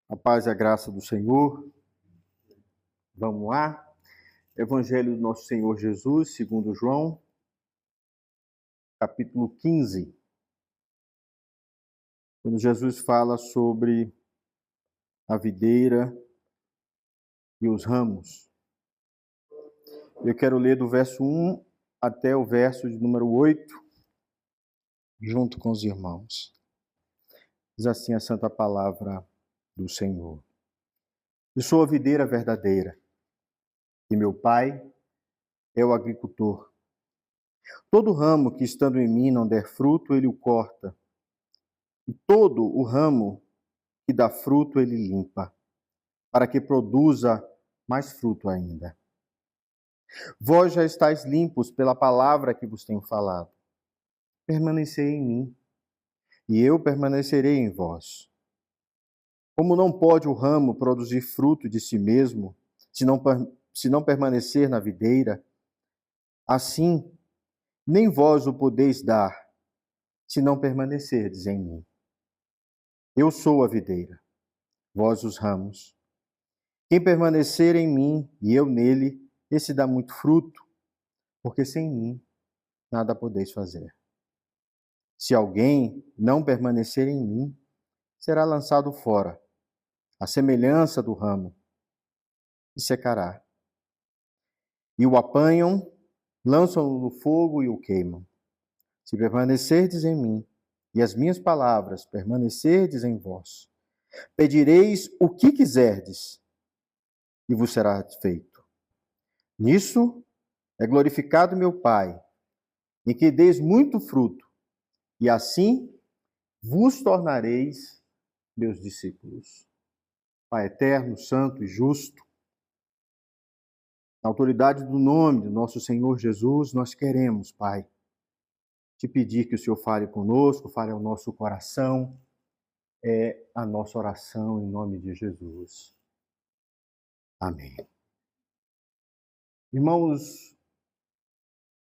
A paz e a graça do Senhor. Vamos lá. Evangelho do nosso Senhor Jesus, segundo João, capítulo 15. Quando Jesus fala sobre a videira e os ramos. Eu quero ler do verso 1 até o verso de número 8, junto com os irmãos. Diz assim a santa palavra do Senhor. Eu sou a videira verdadeira, e meu Pai é o agricultor. Todo ramo que estando em mim não der fruto, ele o corta. E todo o ramo que dá fruto, ele limpa, para que produza mais fruto ainda. Vós já estáis limpos pela palavra que vos tenho falado. Permanecei em mim, e eu permanecerei em vós. Como não pode o ramo produzir fruto de si mesmo, se não permanecer na videira, assim nem vós o podeis dar, se não permanecerdes em mim. Eu sou a videira, vós os ramos. Quem permanecer em mim e eu nele, esse dá muito fruto, porque sem mim nada podeis fazer. Se alguém não permanecer em mim, será lançado fora, à semelhança do ramo, e secará. E o apanham, lançam-no no fogo e o queimam. Se permanecerdes em mim, e as minhas palavras permanecerdes em vós, pedireis o que quiserdes, e vos será feito. Nisso é glorificado meu Pai, em que deis muito fruto, e assim vos tornareis meus discípulos. Pai eterno, santo e justo, na autoridade do nome do nosso Senhor Jesus, nós queremos, Pai, te pedir que o Senhor fale conosco, fale ao nosso coração. É a nossa oração em nome de Jesus. Amém. Irmãos,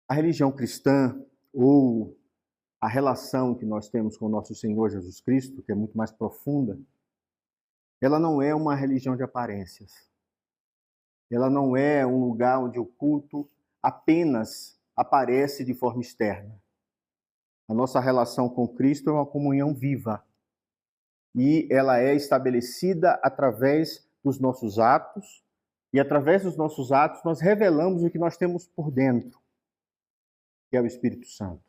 a religião cristã, ou a relação que nós temos com o nosso Senhor Jesus Cristo, que é muito mais profunda, ela não é uma religião de aparências. Ela não é um lugar onde o culto apenas aparece de forma externa. A nossa relação com Cristo é uma comunhão viva. E ela é estabelecida através dos nossos atos. E através dos nossos atos nós revelamos o que nós temos por dentro, que é o Espírito Santo.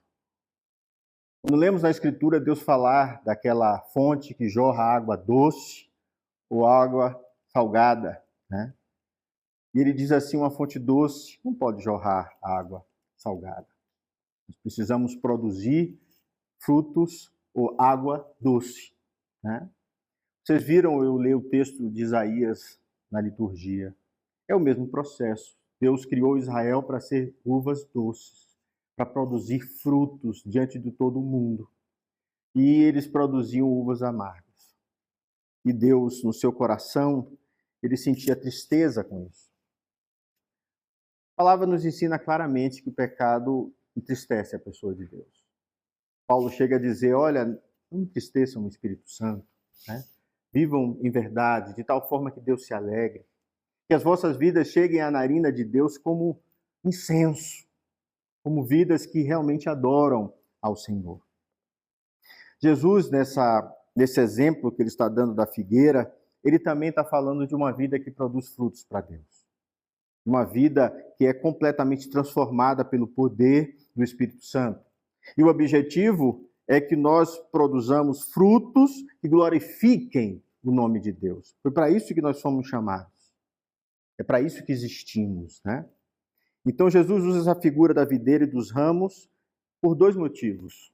Quando lemos na Escritura Deus falar daquela fonte que jorra água doce ou água salgada, né? E ele diz assim, uma fonte doce não pode jorrar água salgada. Nós precisamos produzir frutos ou água doce, né? Vocês viram eu ler o texto de Isaías na liturgia. É o mesmo processo. Deus criou Israel para ser uvas doces, para produzir frutos diante de todo o mundo. E eles produziam uvas amargas. E Deus, no seu coração, ele sentia tristeza com isso. A palavra nos ensina claramente que o pecado entristece a pessoa de Deus. Paulo chega a dizer, olha, não entristeçam o Espírito Santo, né? Vivam em verdade, de tal forma que Deus se alegre. Que as vossas vidas cheguem à narina de Deus como incenso, como vidas que realmente adoram ao Senhor. Jesus, nesse exemplo que ele está dando da figueira, ele também está falando de uma vida que produz frutos para Deus. Uma vida que é completamente transformada pelo poder do Espírito Santo. E o objetivo é que nós produzamos frutos que glorifiquem o nome de Deus. Foi para isso que nós fomos chamados. É para isso que existimos, né? Então Jesus usa essa figura da videira e dos ramos por dois motivos.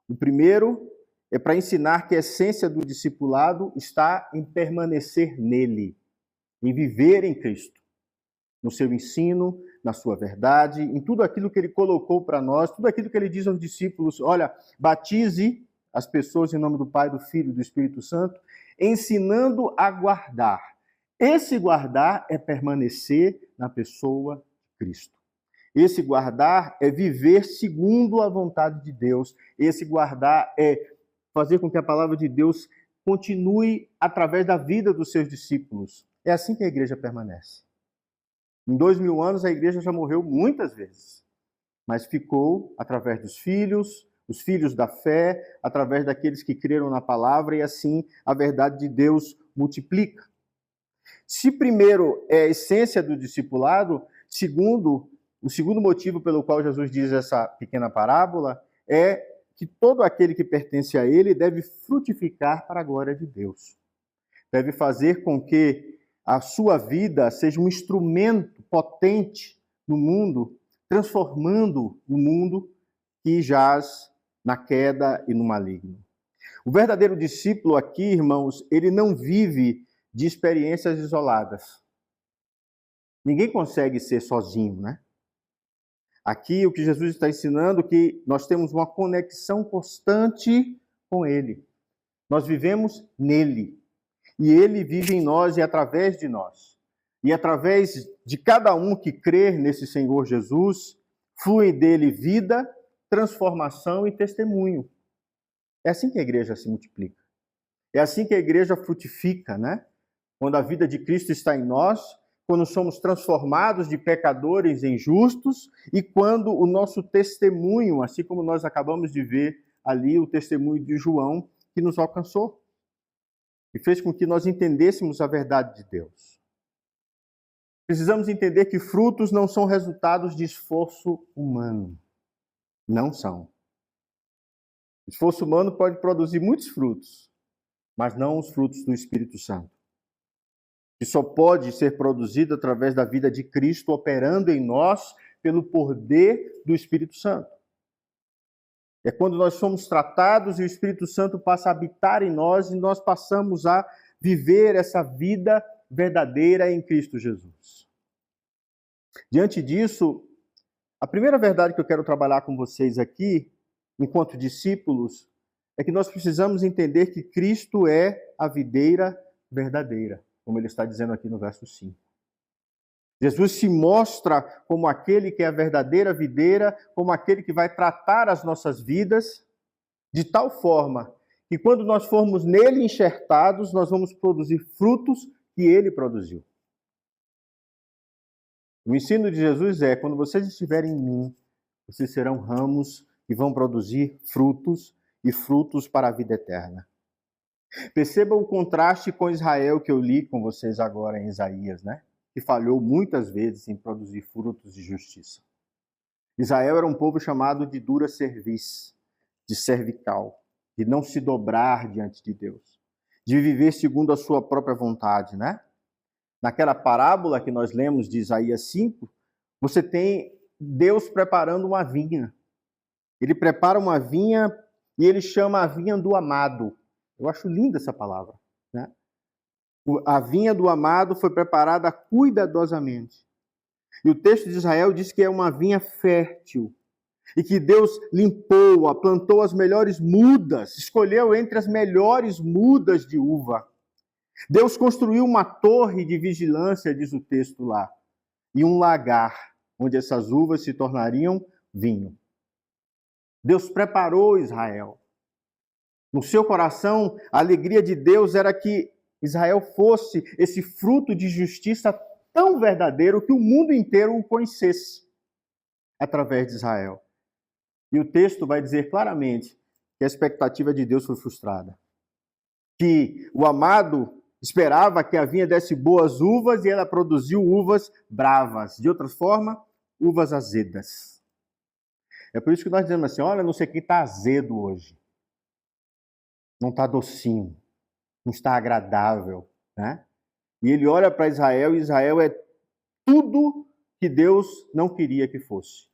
O primeiro é para ensinar que a essência do discipulado está em permanecer nele, em viver em Cristo. No seu ensino, na sua verdade, em tudo aquilo que ele colocou para nós, tudo aquilo que ele diz aos discípulos, olha, batize as pessoas em nome do Pai, do Filho e do Espírito Santo, ensinando a guardar. Esse guardar é permanecer na pessoa de Cristo. Esse guardar é viver segundo a vontade de Deus. Esse guardar é fazer com que a palavra de Deus continue através da vida dos seus discípulos. É assim que a igreja permanece. Em 2000 anos, a igreja já morreu muitas vezes, mas ficou através dos filhos, os filhos da fé, através daqueles que creram na palavra, e assim a verdade de Deus multiplica. Se primeiro é a essência do discipulado, o segundo motivo pelo qual Jesus diz essa pequena parábola é que todo aquele que pertence a ele deve frutificar para a glória de Deus. Deve fazer com que a sua vida seja um instrumento potente no mundo, transformando o mundo que jaz na queda e no maligno. O verdadeiro discípulo aqui, irmãos, ele não vive de experiências isoladas. Ninguém consegue ser sozinho, né? Aqui o que Jesus está ensinando é que nós temos uma conexão constante com Ele. Nós vivemos nele. E Ele vive em nós e através de nós. E através de cada um que crer nesse Senhor Jesus, flui dele vida, transformação e testemunho. É assim que a igreja se multiplica. É assim que a igreja frutifica, né? Quando a vida de Cristo está em nós, quando somos transformados de pecadores em justos e quando o nosso testemunho, assim como nós acabamos de ver ali, o testemunho de João, que nos alcançou e fez com que nós entendêssemos a verdade de Deus. Precisamos entender que frutos não são resultados de esforço humano. Não são. O esforço humano pode produzir muitos frutos, mas não os frutos do Espírito Santo, que só pode ser produzido através da vida de Cristo operando em nós pelo poder do Espírito Santo. É quando nós somos tratados e o Espírito Santo passa a habitar em nós e nós passamos a viver essa vida verdadeira em Cristo Jesus. Diante disso, a primeira verdade que eu quero trabalhar com vocês aqui, enquanto discípulos, é que nós precisamos entender que Cristo é a videira verdadeira, como ele está dizendo aqui no verso 5. Jesus se mostra como aquele que é a verdadeira videira, como aquele que vai tratar as nossas vidas de tal forma que quando nós formos nele enxertados, nós vamos produzir frutos que ele produziu. O ensino de Jesus é: quando vocês estiverem em mim, vocês serão ramos que vão produzir frutos e frutos para a vida eterna. Perceba o contraste com Israel que eu li com vocês agora em Isaías, né? Que falhou muitas vezes em produzir frutos de justiça. Israel era um povo chamado de dura cerviz, de cervical, de não se dobrar diante de Deus, de viver segundo a sua própria vontade, né? Naquela parábola que nós lemos de Isaías 5, você tem Deus preparando uma vinha. Ele prepara uma vinha e ele chama a vinha do amado. Eu acho linda essa palavra, né? A vinha do amado foi preparada cuidadosamente. E o texto de Israel diz que é uma vinha fértil. E que Deus limpou-a, plantou as melhores mudas, escolheu entre as melhores mudas de uva. Deus construiu uma torre de vigilância, diz o texto lá, e um lagar, onde essas uvas se tornariam vinho. Deus preparou Israel. No seu coração, a alegria de Deus era que Israel fosse esse fruto de justiça tão verdadeiro que o mundo inteiro o conhecesse através de Israel. E o texto vai dizer claramente que a expectativa de Deus foi frustrada. Que o amado esperava que a vinha desse boas uvas e ela produziu uvas bravas. De outra forma, uvas azedas. É por isso que nós dizemos assim: olha, não sei quem está azedo hoje. Não está docinho. Não está agradável, né? E ele olha para Israel, e Israel é tudo que Deus não queria que fosse.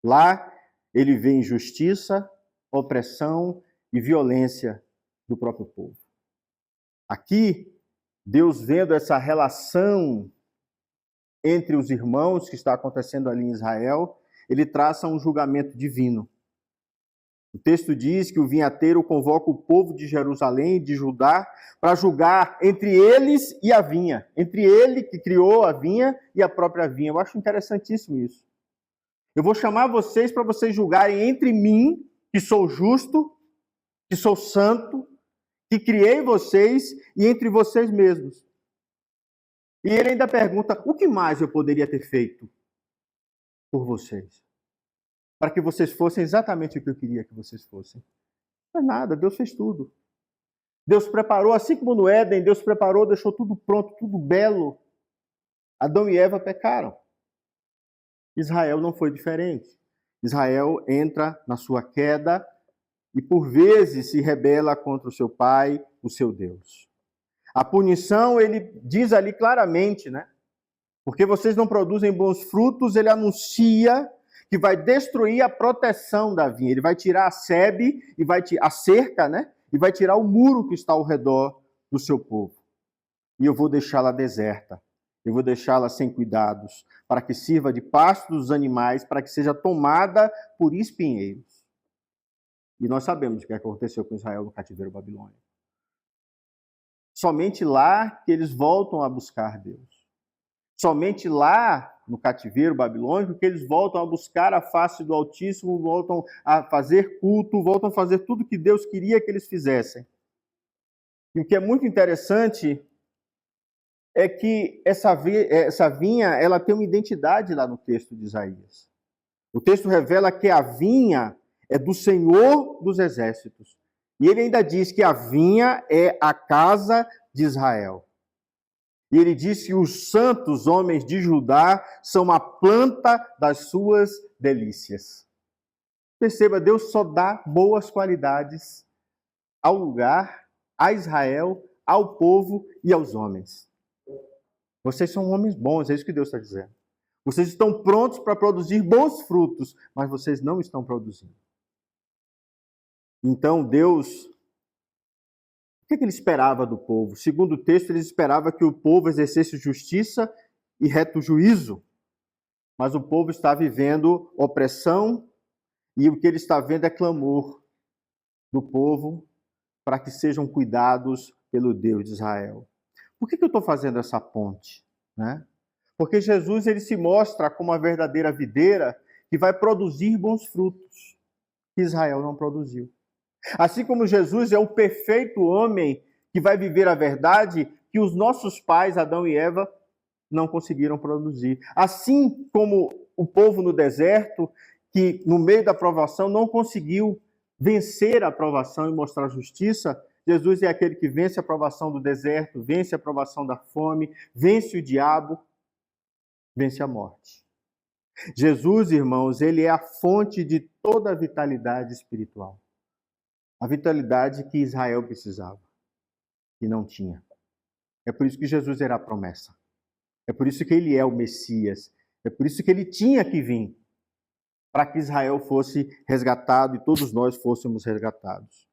Lá ele vê injustiça, opressão e violência do próprio povo. Aqui, Deus vendo essa relação entre os irmãos que está acontecendo ali em Israel, ele traça um julgamento divino. O texto diz que o vinhateiro convoca o povo de Jerusalém e de Judá para julgar entre eles e a vinha. Entre ele, que criou a vinha, e a própria vinha. Eu acho interessantíssimo isso. Eu vou chamar vocês para vocês julgarem entre mim, que sou justo, que sou santo, que criei vocês e entre vocês mesmos. E ele ainda pergunta: o que mais eu poderia ter feito por vocês? Para que vocês fossem exatamente o que eu queria que vocês fossem. Não é nada, Deus fez tudo. Deus preparou, assim como no Éden, Deus preparou, deixou tudo pronto, tudo belo. Adão e Eva pecaram. Israel não foi diferente. Israel entra na sua queda e por vezes se rebela contra o seu pai, o seu Deus. A punição, ele diz ali claramente, né? Porque vocês não produzem bons frutos, ele anuncia que vai destruir a proteção da vinha. Ele vai tirar a sebe, e a cerca, né? E vai tirar o muro que está ao redor do seu povo. E eu vou deixá-la deserta. Eu vou deixá-la sem cuidados, para que sirva de pasto dos animais, para que seja tomada por espinheiros. E nós sabemos o que aconteceu com Israel no cativeiro babilônico. Somente lá que eles voltam a buscar Deus. Somente lá, no cativeiro babilônico, que eles voltam a buscar a face do Altíssimo, voltam a fazer culto, voltam a fazer tudo que Deus queria que eles fizessem. E o que é muito interessante é que essa vinha, ela tem uma identidade lá no texto de Isaías. O texto revela que a vinha é do Senhor dos Exércitos. E ele ainda diz que a vinha é a casa de Israel. E ele diz que os santos homens de Judá são a planta das suas delícias. Perceba, Deus só dá boas qualidades ao lugar, a Israel, ao povo e aos homens. Vocês são homens bons, é isso que Deus está dizendo. Vocês estão prontos para produzir bons frutos, mas vocês não estão produzindo. Então, Deus, o que ele esperava do povo? Segundo o texto, ele esperava que o povo exercesse justiça e reto juízo. Mas o povo está vivendo opressão e o que ele está vendo é clamor do povo para que sejam cuidados pelo Deus de Israel. Por que eu estou fazendo essa ponte? Né? Porque Jesus ele se mostra como a verdadeira videira que vai produzir bons frutos que Israel não produziu. Assim como Jesus é o perfeito homem que vai viver a verdade que os nossos pais, Adão e Eva, não conseguiram produzir. Assim como o povo no deserto, que no meio da provação não conseguiu vencer a provação e mostrar justiça, Jesus é aquele que vence a provação do deserto, vence a provação da fome, vence o diabo, vence a morte. Jesus, irmãos, ele é a fonte de toda a vitalidade espiritual. A vitalidade que Israel precisava e não tinha. É por isso que Jesus era a promessa. É por isso que ele é o Messias. É por isso que ele tinha que vir, para que Israel fosse resgatado e todos nós fôssemos resgatados.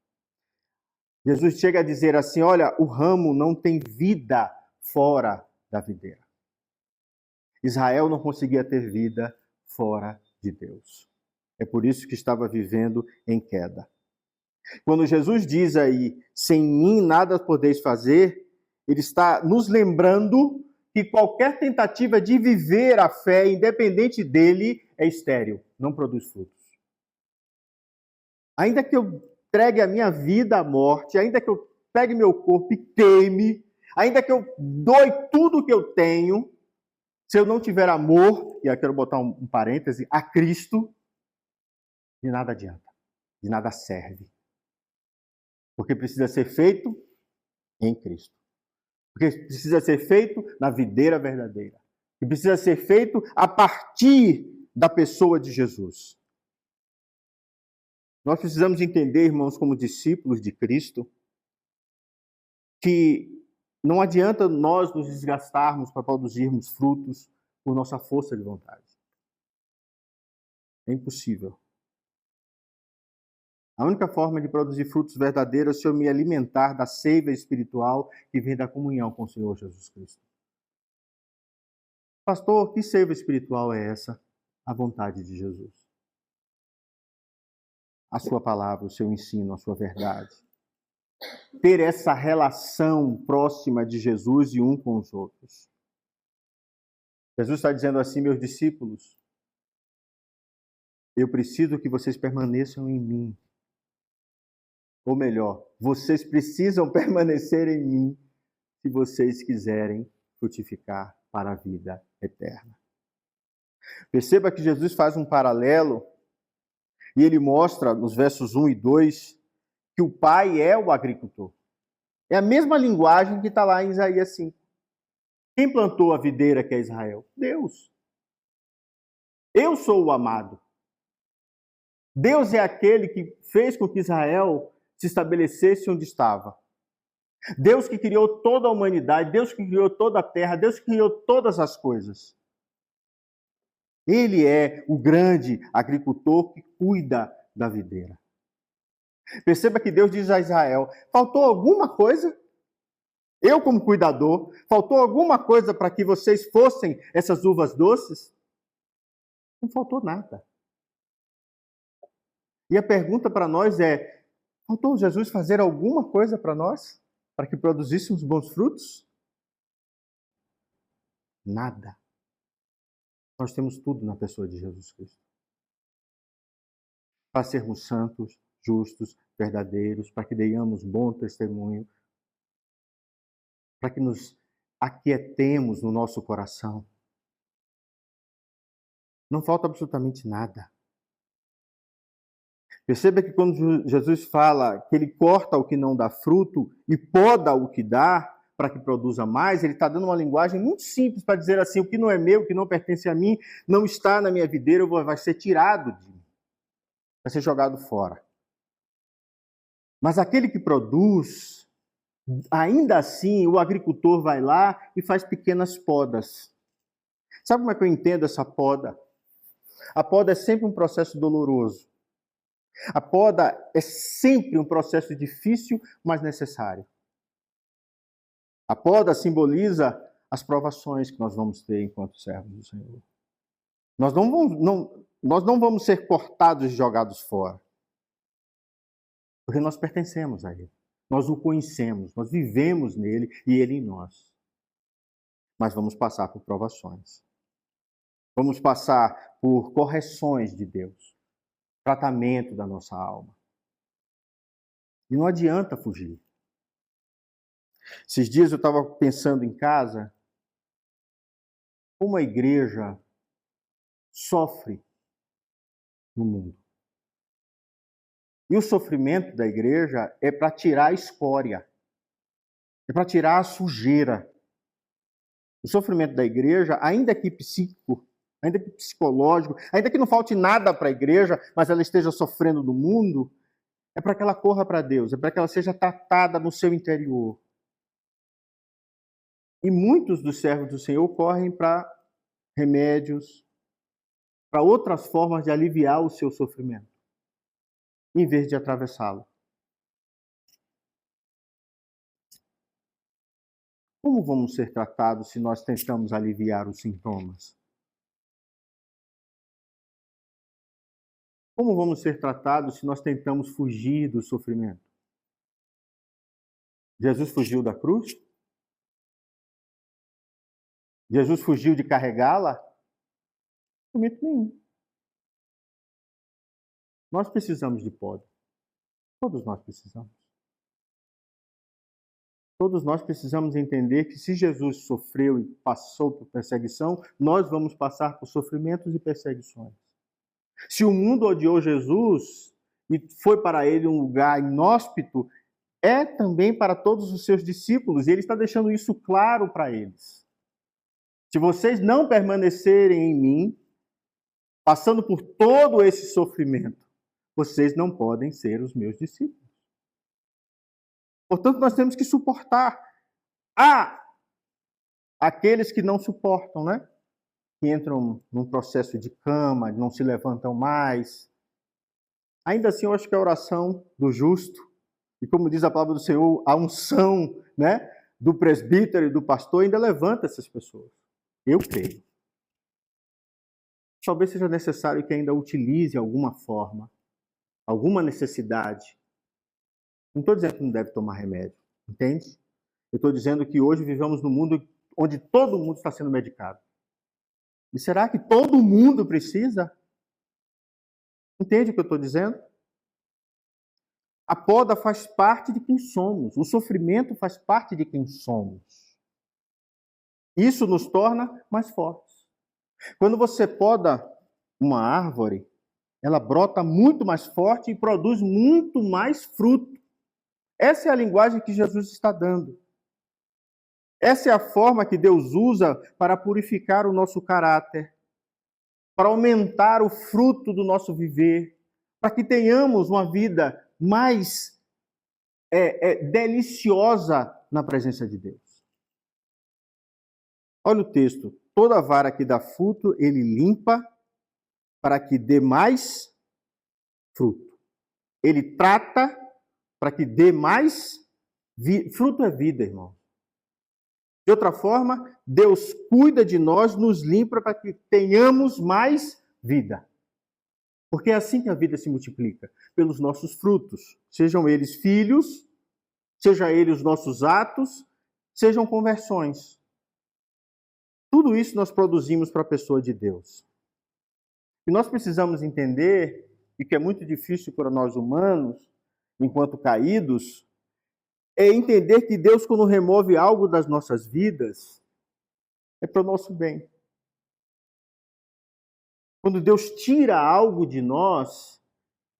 Jesus chega a dizer assim: olha, o ramo não tem vida fora da videira. Israel não conseguia ter vida fora de Deus. É por isso que estava vivendo em queda. Quando Jesus diz aí, sem mim nada podeis fazer, ele está nos lembrando que qualquer tentativa de viver a fé, independente dele, é estéril, não produz frutos. Ainda que eu entregue a minha vida à morte, ainda que eu pegue meu corpo e queime, ainda que eu doe tudo que eu tenho, se eu não tiver amor, e aqui eu quero botar um parêntese, a Cristo, de nada adianta, de nada serve. Porque precisa ser feito em Cristo. Porque precisa ser feito na videira verdadeira. E precisa ser feito a partir da pessoa de Jesus. Nós precisamos entender, irmãos, como discípulos de Cristo, que não adianta nós nos desgastarmos para produzirmos frutos por nossa força de vontade. É impossível. A única forma de produzir frutos verdadeiros é se eu me alimentar da seiva espiritual que vem da comunhão com o Senhor Jesus Cristo. Pastor, que seiva espiritual é essa? A vontade de Jesus. A sua palavra, o seu ensino, a sua verdade. Ter essa relação próxima de Jesus e um com os outros. Jesus está dizendo assim, meus discípulos, eu preciso que vocês permaneçam em mim. Ou melhor, vocês precisam permanecer em mim se vocês quiserem frutificar para a vida eterna. Perceba que Jesus faz um paralelo e ele mostra nos versos 1 e 2 que o Pai é o agricultor. É a mesma linguagem que está lá em Isaías 5. Quem plantou a videira que é Israel? Deus. Eu sou o amado. Deus é aquele que fez com que Israel se estabelecesse onde estava. Deus que criou toda a humanidade, Deus que criou toda a terra, Deus que criou todas as coisas. Ele é o grande agricultor que cuida da videira. Perceba que Deus diz a Israel: faltou alguma coisa? Eu, como cuidador, faltou alguma coisa para que vocês fossem essas uvas doces? Não faltou nada. E a pergunta para nós é: faltou Jesus fazer alguma coisa para nós? Para que produzíssemos bons frutos? Nada. Nós temos tudo na pessoa de Jesus Cristo. Para sermos santos, justos, verdadeiros, para que deiamos bom testemunho, para que nos aquietemos no nosso coração. Não falta absolutamente nada. Perceba que quando Jesus fala que ele corta o que não dá fruto e poda o que dá para que produza mais, ele está dando uma linguagem muito simples para dizer assim: o que não é meu, o que não pertence a mim, não está na minha videira, vai ser tirado de mim, vai ser jogado fora. Mas aquele que produz, ainda assim, o agricultor vai lá e faz pequenas podas. Sabe como é que eu entendo essa poda? A poda é sempre um processo doloroso. A poda é sempre um processo difícil, mas necessário. A poda simboliza as provações que nós vamos ter enquanto servos do Senhor. Nós não vamos ser cortados e jogados fora. Porque nós pertencemos a Ele. Nós o conhecemos, nós vivemos nele e Ele em nós. Mas vamos passar por provações. Vamos passar por correções de Deus. Tratamento da nossa alma. E não adianta fugir. Esses dias eu estava pensando em casa como a igreja sofre no mundo. E o sofrimento da igreja é para tirar a escória, é para tirar a sujeira. O sofrimento da igreja, ainda que psíquico, ainda que psicológico, ainda que não falte nada para a igreja, mas ela esteja sofrendo no mundo, é para que ela corra para Deus, é para que ela seja tratada no seu interior. E muitos dos servos do Senhor correm para remédios, para outras formas de aliviar o seu sofrimento, em vez de atravessá-lo. Como vamos ser tratados se nós tentamos aliviar os sintomas? Como vamos ser tratados se nós tentamos fugir do sofrimento? Jesus fugiu da cruz? Jesus fugiu de carregá-la? Não momento nenhum. Nós precisamos de poda. Todos nós precisamos. Todos nós precisamos entender que se Jesus sofreu e passou por perseguição, nós vamos passar por sofrimentos e perseguições. Se o mundo odiou Jesus e foi para ele um lugar inóspito, é também para todos os seus discípulos, e ele está deixando isso claro para eles. Se vocês não permanecerem em mim, passando por todo esse sofrimento, vocês não podem ser os meus discípulos. Portanto, nós temos que suportar. Há aqueles que não suportam, né? Que entram num processo de cama, não se levantam mais. Ainda assim, eu acho que a oração do justo, e como diz a palavra do Senhor, a unção, né, do presbítero e do pastor ainda levanta essas pessoas. Eu creio. Talvez seja necessário que ainda utilize alguma forma, alguma necessidade. Não estou dizendo que não deve tomar remédio, entende? Eu estou dizendo que hoje vivemos num mundo onde todo mundo está sendo medicado. E será que todo mundo precisa? Entende o que eu estou dizendo? A poda faz parte de quem somos. O sofrimento faz parte de quem somos. Isso nos torna mais fortes. Quando você poda uma árvore, ela brota muito mais forte e produz muito mais fruto. Essa é a linguagem que Jesus está dando. Essa é a forma que Deus usa para purificar o nosso caráter, para aumentar o fruto do nosso viver, para que tenhamos uma vida mais deliciosa na presença de Deus. Olha o texto. Toda vara que dá fruto, ele limpa para que dê mais fruto. Ele trata para que dê mais fruto é vida, irmão. De outra forma, Deus cuida de nós, nos limpa para que tenhamos mais vida. Porque é assim que a vida se multiplica, pelos nossos frutos. Sejam eles filhos, sejam eles os nossos atos, sejam conversões. Tudo isso nós produzimos para a pessoa de Deus. E nós precisamos entender, e que é muito difícil para nós humanos, enquanto caídos, é entender que Deus, quando remove algo das nossas vidas, é para o nosso bem. Quando Deus tira algo de nós,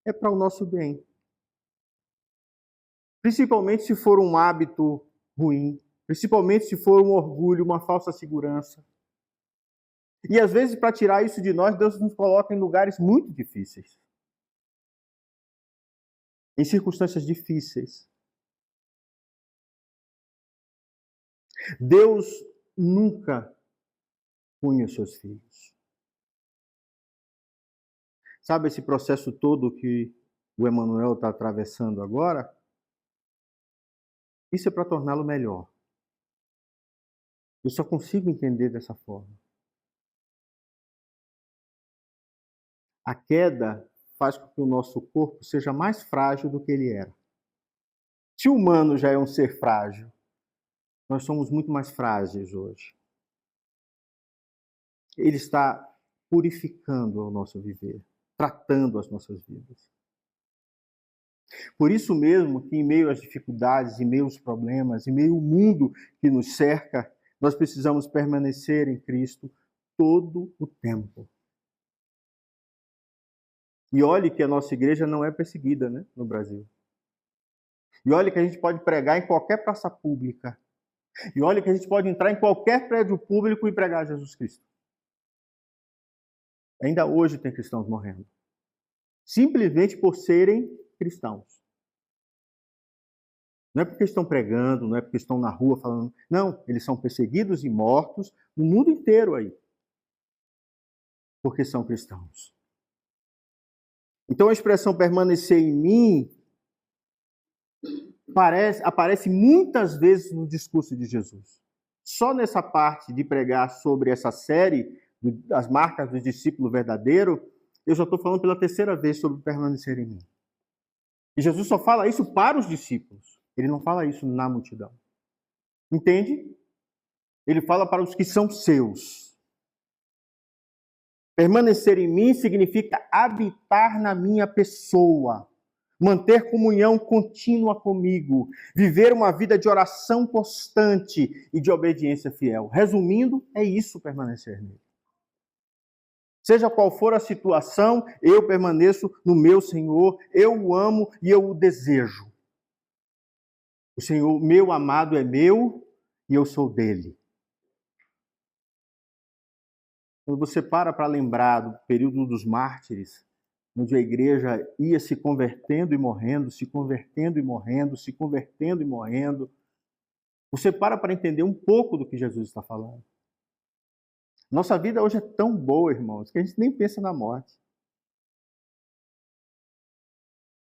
é para o nosso bem. Principalmente se for um hábito ruim, principalmente se for um orgulho, uma falsa segurança. E às vezes, para tirar isso de nós, Deus nos coloca em lugares muito difíceis. Em circunstâncias difíceis. Deus nunca punha os seus filhos. Sabe esse processo todo que o Emanuel está atravessando agora? Isso é para torná-lo melhor. Eu só consigo entender dessa forma. A queda faz com que o nosso corpo seja mais frágil do que ele era. Se o humano já é um ser frágil, nós somos muito mais frágeis hoje. Ele está purificando o nosso viver, tratando as nossas vidas. Por isso mesmo que em meio às dificuldades, em meio aos problemas, em meio ao mundo que nos cerca, nós precisamos permanecer em Cristo todo o tempo. E olhe que a nossa igreja não é perseguida, né, no Brasil. E olhe que a gente pode pregar em qualquer praça pública. E olhe que a gente pode entrar em qualquer prédio público e pregar Jesus Cristo. Ainda hoje tem cristãos morrendo. Simplesmente por serem cristãos. Não é porque estão pregando, não é porque estão na rua falando. Não, eles são perseguidos e mortos no mundo inteiro aí. Porque são cristãos. Então a expressão permanecer em mim aparece muitas vezes no discurso de Jesus. Só nessa parte de pregar sobre essa série, as marcas do discípulo verdadeiro, eu já estou falando pela terceira vez sobre permanecer em mim. E Jesus só fala isso para os discípulos. Ele não fala isso na multidão. Entende? Ele fala para os que são seus. Permanecer em mim significa habitar na minha pessoa. Manter comunhão contínua comigo. Viver uma vida de oração constante e de obediência fiel. Resumindo, é isso permanecer nele. Seja qual for a situação, eu permaneço no meu Senhor, eu o amo e eu o desejo. O Senhor, meu amado, é meu e eu sou dele. Quando você para lembrar do período dos mártires, onde a igreja ia se convertendo e morrendo, se convertendo e morrendo, se convertendo e morrendo, você para entender um pouco do que Jesus está falando. Nossa vida hoje é tão boa, irmãos, que a gente nem pensa na morte.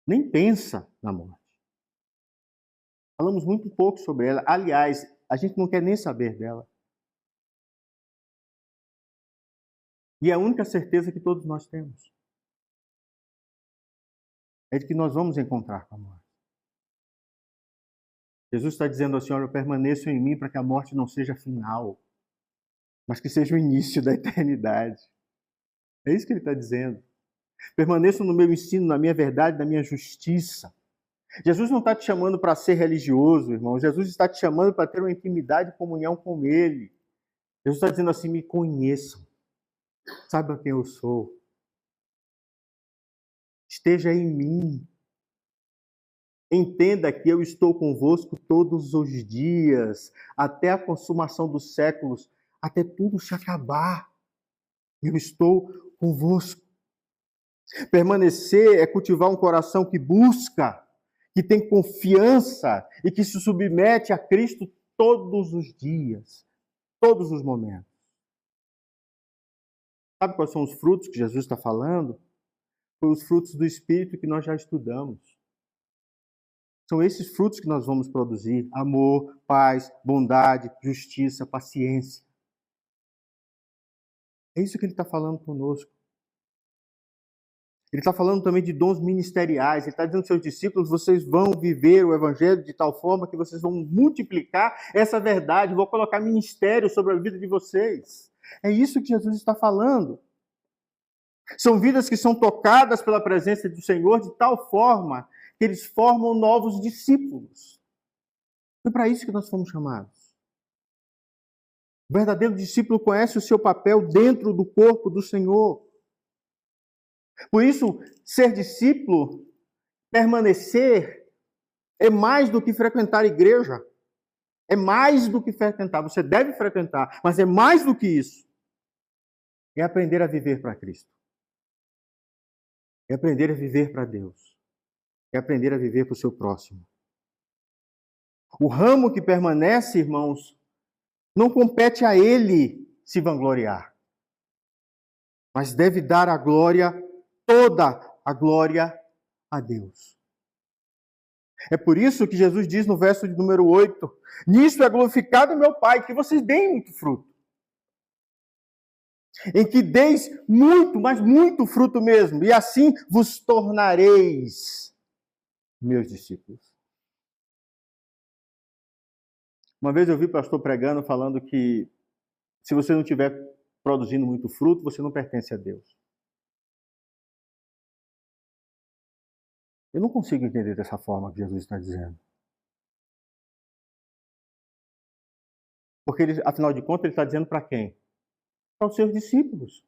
Nem pensa na morte. Falamos muito pouco sobre ela. Aliás, a gente não quer nem saber dela. E a única certeza que todos nós temos é de que nós vamos encontrar com a morte. Jesus está dizendo assim, olha, eu permaneço em mim para que a morte não seja final, mas que seja o início da eternidade. É isso que ele está dizendo. Permaneço no meu ensino, na minha verdade, na minha justiça. Jesus não está te chamando para ser religioso, irmão. Jesus está te chamando para ter uma intimidade e comunhão com Ele. Jesus está dizendo assim, me conheçam. Saiba quem eu sou. Esteja em mim. Entenda que eu estou convosco todos os dias, até a consumação dos séculos, até tudo se acabar. Eu estou convosco. Permanecer é cultivar um coração que busca, que tem confiança e que se submete a Cristo todos os dias, todos os momentos. Sabe quais são os frutos que Jesus está falando? São os frutos do Espírito que nós já estudamos. São esses frutos que nós vamos produzir: amor, paz, bondade, justiça, paciência. É isso que ele está falando conosco. Ele está falando também de dons ministeriais. Ele está dizendo aos seus discípulos, vocês vão viver o Evangelho de tal forma que vocês vão multiplicar essa verdade, vão colocar ministério sobre a vida de vocês. É isso que Jesus está falando. São vidas que são tocadas pela presença do Senhor de tal forma que eles formam novos discípulos. Foi para isso que nós fomos chamados. O verdadeiro discípulo conhece o seu papel dentro do corpo do Senhor. Por isso, ser discípulo, permanecer, é mais do que frequentar a igreja. É mais do que frequentar. Você deve frequentar, mas é mais do que isso. É aprender a viver para Cristo. É aprender a viver para Deus. É aprender a viver para o seu próximo. O ramo que permanece, irmãos, não compete a ele se vangloriar, mas deve dar a glória, toda a glória a Deus. É por isso que Jesus diz no verso de número 8, nisso é glorificado meu Pai, que vocês deem muito fruto. Em que deis muito, mas muito fruto mesmo, e assim vos tornareis meus discípulos. Uma vez eu vi o pastor pregando, falando que se você não estiver produzindo muito fruto, você não pertence a Deus. Eu não consigo entender dessa forma que Jesus está dizendo. Porque, ele, afinal de contas, ele está dizendo para quem? Para os seus discípulos.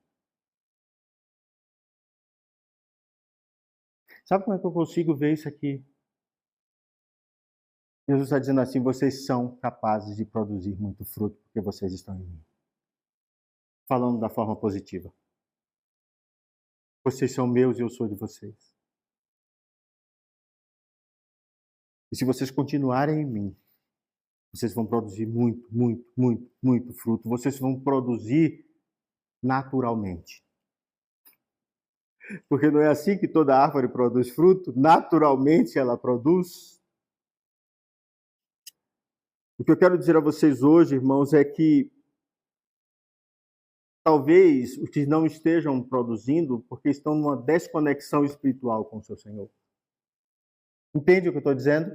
Sabe como é que eu consigo ver isso aqui? Jesus está dizendo assim, vocês são capazes de produzir muito fruto porque vocês estão em mim. Falando da forma positiva. Vocês são meus e eu sou de vocês. E se vocês continuarem em mim, vocês vão produzir muito, muito, muito, muito fruto. Vocês vão produzir naturalmente. Porque não é assim que toda árvore produz fruto? Naturalmente ela produz. O que eu quero dizer a vocês hoje, irmãos, é que talvez os que não estejam produzindo porque estão numa desconexão espiritual com o seu Senhor. Entende o que eu estou dizendo?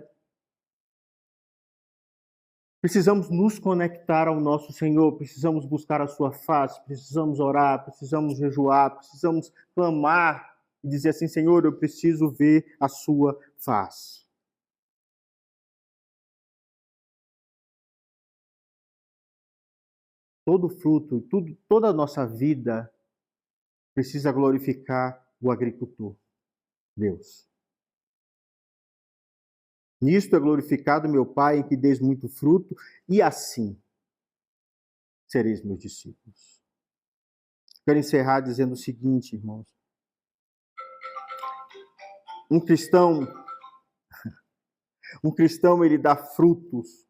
Precisamos nos conectar ao nosso Senhor, precisamos buscar a sua face, precisamos orar, precisamos jejuar, precisamos clamar e dizer assim, Senhor, eu preciso ver a sua face. Todo fruto, toda a nossa vida precisa glorificar o agricultor, Deus. Nisto é glorificado meu Pai, em que deis muito fruto, e assim sereis meus discípulos. Quero encerrar dizendo o seguinte, irmãos. Um cristão ele dá frutos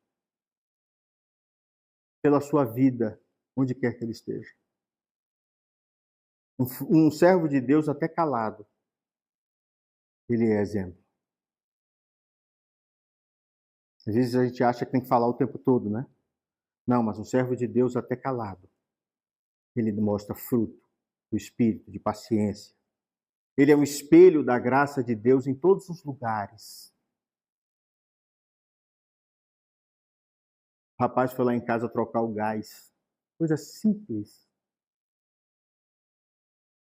pela sua vida, onde quer que ele esteja. Um servo de Deus até calado, ele é exemplo. Às vezes a gente acha que tem que falar o tempo todo, né? Não, mas um servo de Deus até calado, ele mostra fruto do Espírito, de paciência. Ele é um espelho da graça de Deus em todos os lugares. O rapaz foi lá em casa trocar o gás. Coisa simples.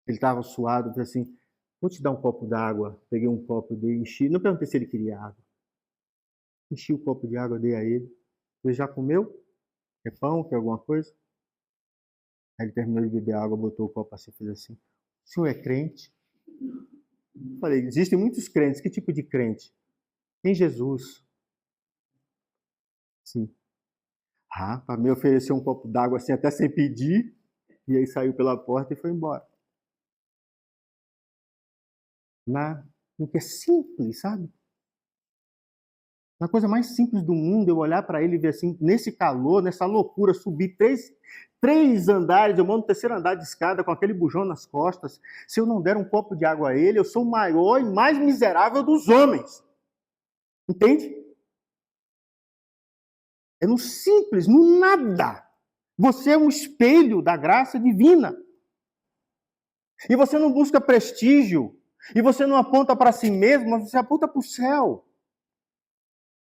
Ele estava suado, disse assim, Vou te dar um copo d'água. Peguei um copo, dei, enchi. Não perguntei se ele queria água. Enchi o copo de água, dei a ele. Ele já comeu? Quer pão? Quer alguma coisa? Aí ele terminou de beber água, botou o copo assim, fez assim. O senhor é crente? Falei, existem muitos crentes. Que tipo de crente? Em Jesus. Sim. Para me oferecer um copo d'água assim, até sem pedir. E aí saiu pela porta e foi embora. No que é simples, sabe? A coisa mais simples do mundo, eu olhar para ele e ver assim, nesse calor, nessa loucura, subir três andares, eu mando o terceiro andar de escada com aquele bujão nas costas. Se eu não der um copo de água a ele, eu sou o maior e mais miserável dos homens. Entende? É no simples, no nada. Você é um espelho da graça divina. E você não busca prestígio. E você não aponta para si mesmo, mas você aponta para o céu.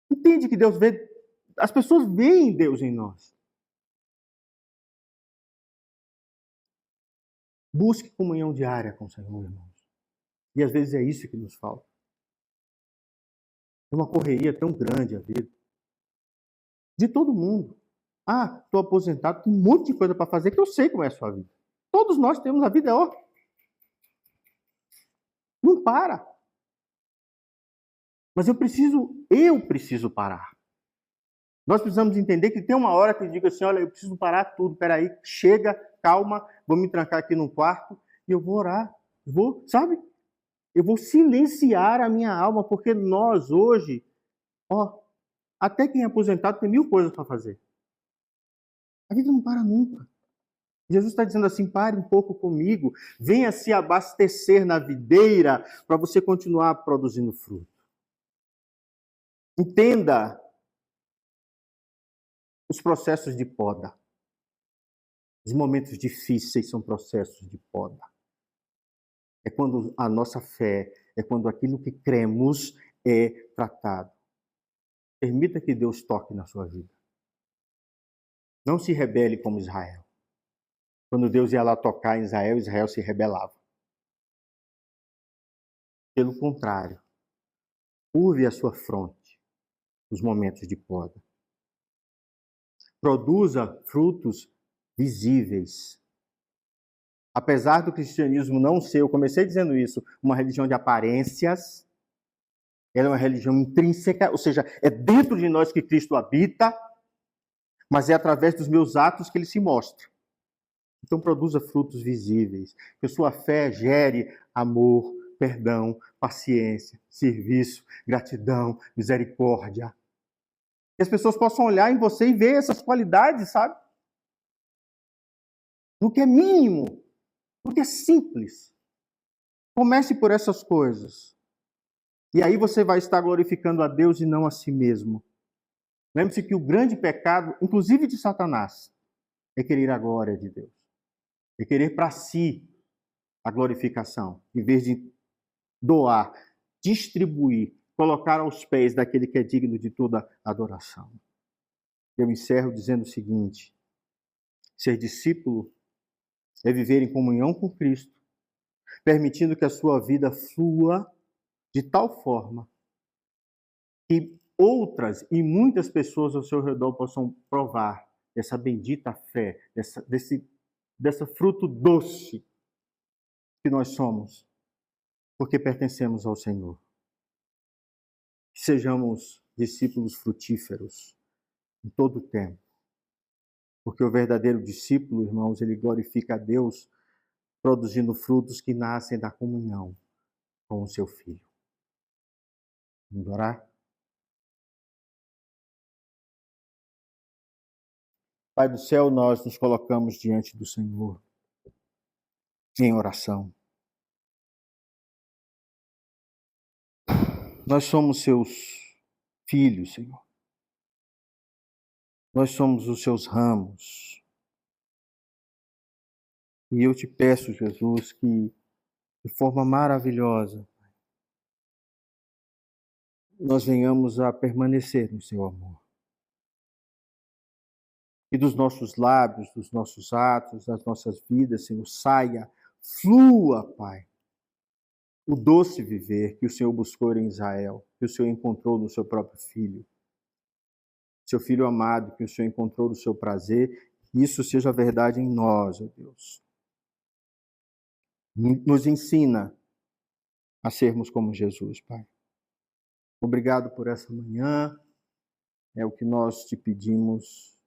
Entende que Deus vê? As pessoas veem Deus em nós. Busque comunhão diária com o Senhor, irmãos. E às vezes é isso que nos falta. É uma correria tão grande a vida. De todo mundo. Estou aposentado, tem um monte de coisa para fazer que eu sei como é a sua vida. Todos nós temos, a vida não para. Mas eu preciso parar. Nós precisamos entender que tem uma hora que eu digo assim, olha, eu preciso parar tudo, peraí, chega, calma, vou me trancar aqui num quarto e eu vou orar. Sabe? Eu vou silenciar a minha alma, porque nós hoje, até quem é aposentado tem 1000 coisas para fazer. A vida não para nunca. Jesus está dizendo assim, pare um pouco comigo, venha se abastecer na videira para você continuar produzindo fruto. Entenda os processos de poda. Os momentos difíceis são processos de poda. É quando a nossa fé, é quando aquilo que cremos é tratado. Permita que Deus toque na sua vida. Não se rebele como Israel. Quando Deus ia lá tocar em Israel, Israel se rebelava. Pelo contrário, curve a sua fronte nos momentos de poda. Produza frutos visíveis. Apesar do cristianismo não ser, eu comecei dizendo isso, uma religião de aparências, ela é uma religião intrínseca, ou seja, é dentro de nós que Cristo habita, mas é através dos meus atos que ele se mostra. Então produza frutos visíveis, que a sua fé gere amor, perdão, paciência, serviço, gratidão, misericórdia. Que as pessoas possam olhar em você e ver essas qualidades, sabe? No que é mínimo, no que é simples. Comece por essas coisas. E aí você vai estar glorificando a Deus e não a si mesmo. Lembre-se que o grande pecado, inclusive de Satanás, é querer a glória de Deus. É querer para si a glorificação, em vez de doar, distribuir, colocar aos pés daquele que é digno de toda adoração. Eu encerro dizendo o seguinte: ser discípulo é viver em comunhão com Cristo, permitindo que a sua vida flua de tal forma que outras e muitas pessoas ao seu redor possam provar dessa bendita fé, dessa fruto doce que nós somos, porque pertencemos ao Senhor. Que sejamos discípulos frutíferos em todo o tempo. Porque o verdadeiro discípulo, irmãos, ele glorifica a Deus produzindo frutos que nascem da comunhão com o seu Filho. Vamos orar? Pai do céu, nós nos colocamos diante do Senhor em oração. Nós somos seus filhos, Senhor. Nós somos os seus ramos. E eu te peço, Jesus, que de forma maravilhosa nós venhamos a permanecer no seu amor. E dos nossos lábios, dos nossos atos, das nossas vidas, Senhor, saia, flua, Pai, o doce viver que o Senhor buscou em Israel, que o Senhor encontrou no seu próprio Filho. Seu Filho amado, que o Senhor encontrou no seu prazer, isso seja verdade em nós, ó Deus. Nos ensina a sermos como Jesus, Pai. Obrigado por essa manhã, é o que nós te pedimos,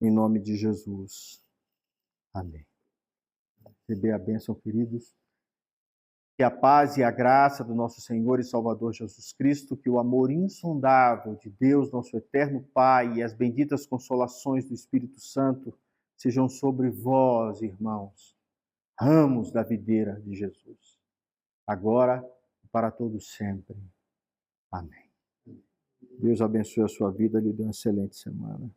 em nome de Jesus. Amém. Receber a bênção, queridos. Que a paz e a graça do nosso Senhor e Salvador Jesus Cristo, que o amor insondável de Deus, nosso eterno Pai, e as benditas consolações do Espírito Santo sejam sobre vós, irmãos, ramos da videira de Jesus, agora e para todos sempre. Amém. Deus abençoe a sua vida e lhe dê uma excelente semana.